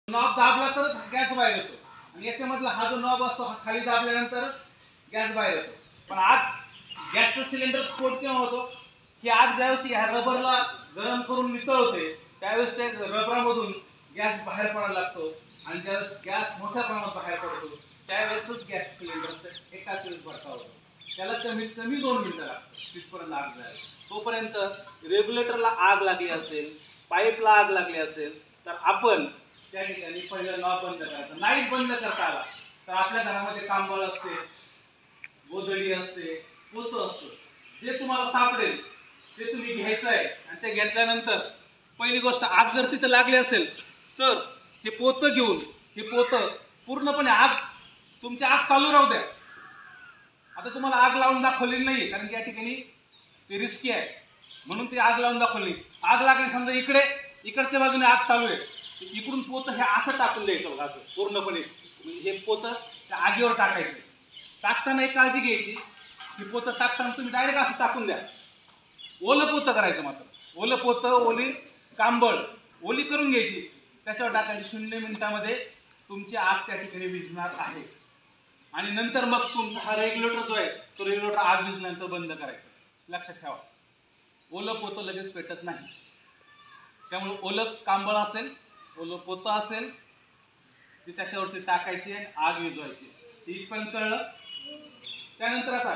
Knob दाबला तर gas बाहेर येतो आणि याच्यामधला हा जो नॉब असतो हा खाली दाबल्यानंतर गॅस बाहेर येतो. पण आग गॅसचा सिलेंडर स्फोट केव्हा होतो की आग ज्यावेळेस ह्या रबरला गरम करून वितळते त्यावेळेस त्या रबरामधून गॅस बाहेर पडायला लागतो आणि ज्यावेळेस गॅस मोठ्या प्रमाणात बाहेर पडतो त्यावेळेसच गॅस सिलेंडर एकाच वेळेस भरता होतो. त्याला कमीत कमी 2 मिनिटं लागतात तिथपर्यंत आग जाईल. तोपर्यंत रेग्युलेटरला आग लागली असेल, पाईपला आग लागली असेल तर आपण त्या ठिकाणी पहिलं नॉब बंद करायचं. नाही बंद करता आला तर आपल्या घरामध्ये कांबळ असते, गोधडी असते, पोतं असतं, जे तुम्हाला सापडेल ते तुम्ही घ्यायचं आहे आणि ते घेतल्यानंतर पहिली गोष्ट आग जर तिथं लागली असेल तर हे पोतं घेऊन हे पोतं पूर्णपणे आग तुमची आग चालू राहू द्या. आता तुम्हाला आग लावून दाखवलेली नाही कारण की या ठिकाणी ते रिस्की आहे म्हणून ती आग लावून दाखवली. आग लागली समजा इकडच्या बाजूने आग चालू आहे, इकडून पोतं हे असं टाकून द्यायचं बघा, असं पूर्णपणे हे पोतं त्या आगीवर टाकायचं. टाकताना एक काळजी घ्यायची की पोतं टाकताना तुम्ही डायरेक्ट असं टाकून द्या. ओलं पोतं करायचं मात्र, ओलं पोतं ओली कांबळ ओली करून घ्यायची त्याच्यावर टाकायची. 0 मिनिटामध्ये तुमची आग त्या ठिकाणी विझणार आहे आणि नंतर मग तुमचा हा रेग्युलेटर जो आहे तो रेग्युलेटर आग विझल्यानंतर बंद करायचा. लक्षात ठेवा, ओलं पोतं लगेच पेटत नाही. त्यामुळे ओलं कांबळ असेल, ओलं पोतं असेल ते त्याच्यावरती टाकायची आणि आग विझवायची. इथपर्यंत कळलं. त्यानंतर आता